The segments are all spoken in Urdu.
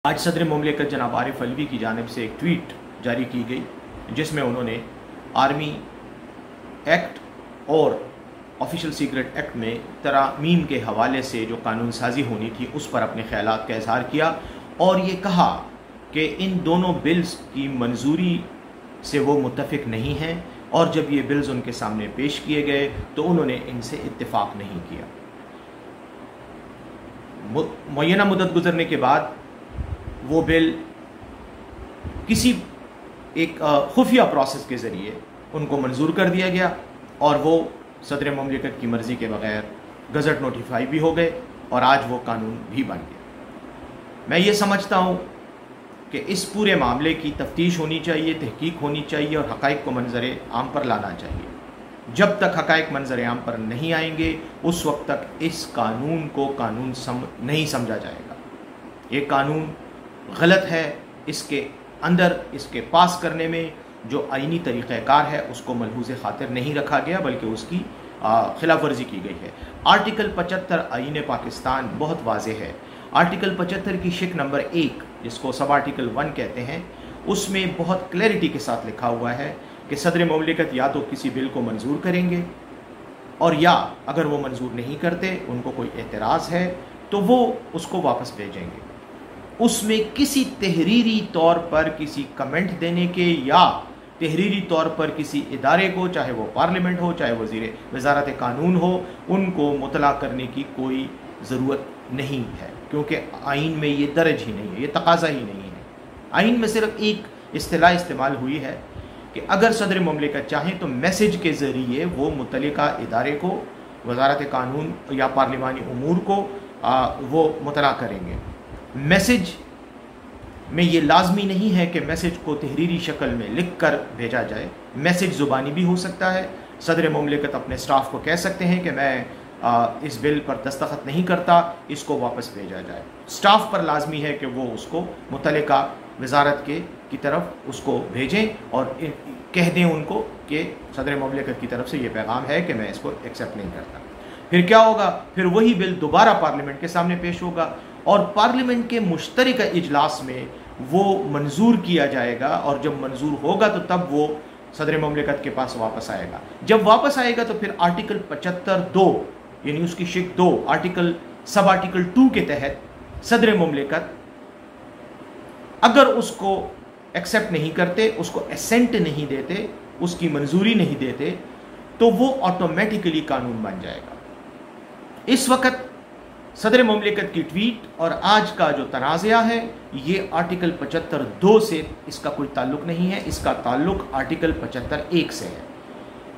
آج صدر مملکت جناب عارف علوی کی جانب سے ایک ٹویٹ جاری کی گئی جس میں انہوں نے آرمی ایکٹ اور آفیشل سیکرٹ ایکٹ میں ترامیم کے حوالے سے جو قانون سازی ہونی تھی اس پر اپنے خیالات کا اظہار کیا اور یہ کہا کہ ان دونوں بلز کی منظوری سے وہ متفق نہیں ہیں اور جب یہ بلز ان کے سامنے پیش کیے گئے تو انہوں نے ان سے اتفاق نہیں کیا۔ معینہ مدت گزرنے کے بعد وہ بل کسی ایک خفیہ پروسیس کے ذریعے ان کو منظور کر دیا گیا اور وہ صدر مملکت کی مرضی کے بغیر گزٹ نوٹیفائی بھی ہو گئے اور آج وہ قانون بھی بن گیا۔ میں یہ سمجھتا ہوں کہ اس پورے معاملے کی تفتیش ہونی چاہیے، تحقیق ہونی چاہیے اور حقائق کو منظر عام پر لانا چاہیے۔ جب تک حقائق منظر عام پر نہیں آئیں گے اس وقت تک اس قانون کو قانون نہیں سمجھا جائے گا۔ یہ قانون غلط ہے، اس کے اندر اس کے پاس کرنے میں جو آئینی طریقہ کار ہے اس کو ملحوظ خاطر نہیں رکھا گیا بلکہ اس کی خلاف ورزی کی گئی ہے۔ آرٹیکل 75 آئین پاکستان بہت واضح ہے۔ آرٹیکل 75 کی شق نمبر 1 جس کو سب آرٹیکل 1 کہتے ہیں اس میں بہت کلیئرٹی کے ساتھ لکھا ہوا ہے کہ صدر مملکت یا تو کسی بل کو منظور کریں گے اور یا اگر وہ منظور نہیں کرتے ان کو کوئی اعتراض ہے تو وہ اس کو واپس بھیجیں گے۔ اس میں کسی تحریری طور پر کسی کمنٹ دینے کے یا تحریری طور پر کسی ادارے کو، چاہے وہ پارلیمنٹ ہو چاہے وزارت قانون ہو، ان کو مطلع کرنے کی کوئی ضرورت نہیں ہے کیونکہ آئین میں یہ درج ہی نہیں ہے، یہ تقاضا ہی نہیں ہے۔ آئین میں صرف ایک اصطلاح استعمال ہوئی ہے کہ اگر صدر مملکت چاہیں تو میسج کے ذریعے وہ متعلقہ ادارے کو، وزارت قانون یا پارلیمانی امور کو وہ مطلع کریں گے۔ میسج میں یہ لازمی نہیں ہے کہ میسج کو تحریری شکل میں لکھ کر بھیجا جائے، میسج زبانی بھی ہو سکتا ہے۔ صدر مملکت اپنے سٹاف کو کہہ سکتے ہیں کہ میں اس بل پر دستخط نہیں کرتا، اس کو واپس بھیجا جائے۔ سٹاف پر لازمی ہے کہ وہ اس کو متعلقہ وزارت کی طرف اس کو بھیجیں اور کہہ دیں ان کو کہ صدر مملکت کی طرف سے یہ پیغام ہے کہ میں اس کو ایکسیپٹ نہیں کرتا۔ پھر کیا ہوگا؟ پھر وہی بل دوبارہ پارلیمنٹ کے سامنے پیش ہوگا اور پارلیمنٹ کے مشترکہ اجلاس میں وہ منظور کیا جائے گا اور جب منظور ہوگا تو تب وہ صدر مملکت کے پاس واپس آئے گا۔ جب واپس آئے گا تو پھر آرٹیکل 75(2) یعنی اس کی شق 2 سب آرٹیکل 2 کے تحت صدر مملکت اگر اس کو ایکسیپٹ نہیں کرتے، اس کو اسینٹ نہیں دیتے، اس کی منظوری نہیں دیتے تو وہ آٹومیٹیکلی قانون بن جائے گا۔ اس وقت صدر مملکت کی ٹویٹ اور آج کا جو تنازعہ ہے یہ آرٹیکل 75(2) سے اس کا کوئی تعلق نہیں ہے، اس کا تعلق آرٹیکل 75(1) سے ہے۔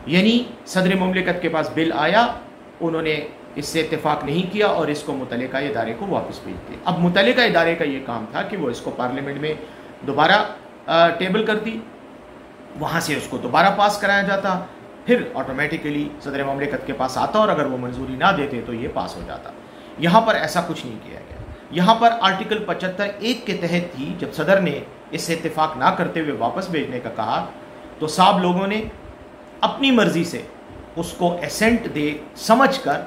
یعنی صدر مملکت کے پاس بل آیا، انہوں نے اس سے اتفاق نہیں کیا اور اس کو متعلقہ ادارے کو واپس بھیج دیا۔ اب متعلقہ ادارے کا یہ کام تھا کہ وہ اس کو پارلیمنٹ میں دوبارہ ٹیبل کرتی، وہاں سے اس کو دوبارہ پاس کرایا جاتا، پھر آٹومیٹیکلی صدر مملکت کے پاس آتا اور اگر وہ منظوری نہ دیتے تو یہ پاس ہو جاتا۔ یہاں پر ایسا کچھ نہیں کیا گیا۔ یہاں پر آرٹیکل 75(1) کے تحت ہی جب صدر نے اس سے اتفاق نہ کرتے ہوئے واپس بھیجنے کا کہا تو صاحب لوگوں نے اپنی مرضی سے اس کو اسینٹ دے سمجھ کر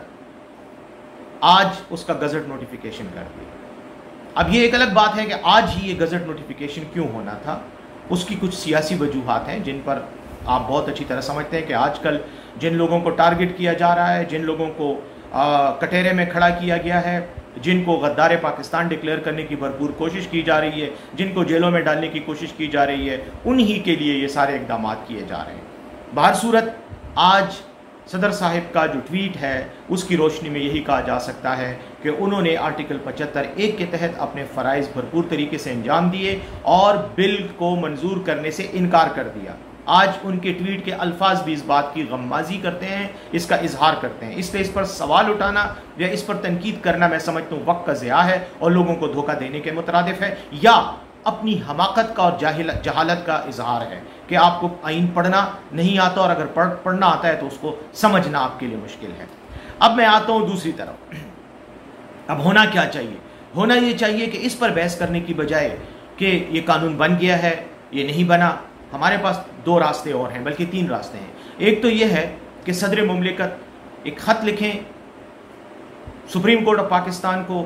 آج اس کا گزٹ نوٹیفیکیشن کر دیا۔ اب یہ ایک الگ بات ہے کہ آج ہی یہ گزٹ نوٹیفیکیشن کیوں ہونا تھا، اس کی کچھ سیاسی وجوہات ہیں جن پر آپ بہت اچھی طرح سمجھتے ہیں کہ آج کل جن لوگوں کو ٹارگٹ کیا جا رہا ہے، جن لوگوں کو کٹہرے میں کھڑا کیا گیا ہے، جن کو غدار پاکستان ڈکلیئر کرنے کی بھرپور کوشش کی جا رہی ہے، جن کو جیلوں میں ڈالنے کی کوشش کی جا رہی ہے، انہی کے لیے یہ سارے اقدامات کیے جا رہے ہیں۔ بہر صورت آج صدر صاحب کا جو ٹویٹ ہے اس کی روشنی میں یہی کہا جا سکتا ہے کہ انہوں نے آرٹیکل 75(1) کے تحت اپنے فرائض بھرپور طریقے سے انجام دیے اور بل کو منظور کرنے سے انکار کر دیا۔ آج ان کے ٹویٹ کے الفاظ بھی اس بات کی غمازی کرتے ہیں، اس کا اظہار کرتے ہیں، اس لیے اس پر سوال اٹھانا یا اس پر تنقید کرنا میں سمجھتا ہوں وقت کا ضیاع ہے اور لوگوں کو دھوکہ دینے کے مترادف ہے یا اپنی حماقت کا اور جہالت کا اظہار ہے کہ آپ کو آئین پڑھنا نہیں آتا اور اگر پڑھنا آتا ہے تو اس کو سمجھنا آپ کے لیے مشکل ہے۔ اب میں آتا ہوں دوسری طرف۔ اب ہونا کیا چاہیے؟ ہونا یہ چاہیے کہ اس پر بحث کرنے کی بجائے کہ یہ قانون بن گیا ہے، یہ نہیں بنا، ہمارے پاس 2 راستے اور ہیں بلکہ 3 راستے ہیں۔ ایک تو یہ ہے کہ صدر مملکت ایک خط لکھیں سپریم کورٹ آف پاکستان کو